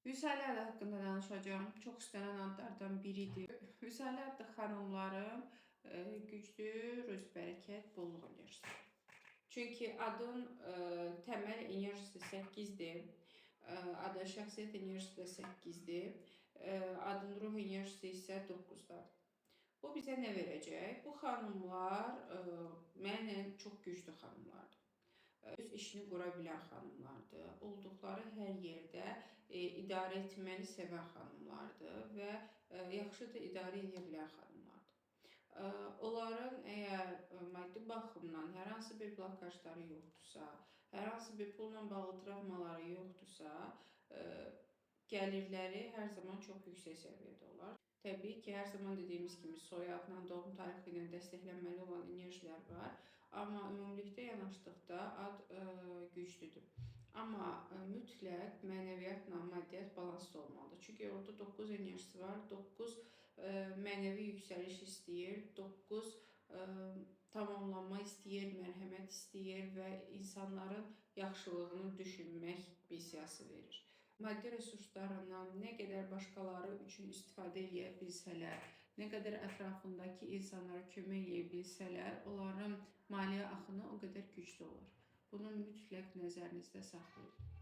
Vüsələ adı haqqında danışacağım. Çox istənilən adlardan biridir. Vüsələ adlı xanımların güclü rüzq, bərəkət, bolluq enerjisi. Çünki adın təməl enerjisi 8-dir. Adın şəxsiyyət enerjisi də 8-dir. Adın ruh enerjisi isə 9-dadır. Bu bizə nə verəcək? Bu xanımlar mənən çox güclü xanımlardır. Öz işini qura bilən xanımlardır. Olduqları hər yerdə idarə etməni sevən xanımlardır və yaxşı da idarə edə bilən xanımlardır. Onların əgər maddi baxımdan hər hansı bir blokajları yoxdursa, hər hansı bir pulla bağlı travmaları yoxdursa, gəlirləri hər zaman çox yüksək səviyyədə olar. Təbii ki, hər zaman dediyimiz kimi soyadla, doğum tarixi ilə dəstəklənməli olan enerjilər var. Amma ümumilikdə yanaşdıqda ad güclüdür. Amma mütləq mənəviyyatla maddiyyat balanslı olmalıdır. Çünki orada 9 enerjisi var. 9 mənəvi yüksəliş istəyir. 9 tamamlanma istəyir, mərhəmət istəyir və insanların yaxşılığını düşünmək missiyası verir. Maddi resurslarından nə qədər başqaları üçün istifadə edə bilsələr, nə qədər ətrafındakı insanlara kömək edə bilsələr, onların maliyyə axını o qədər güclü olur. Bunu mütləq nəzərinizdə saxlayın.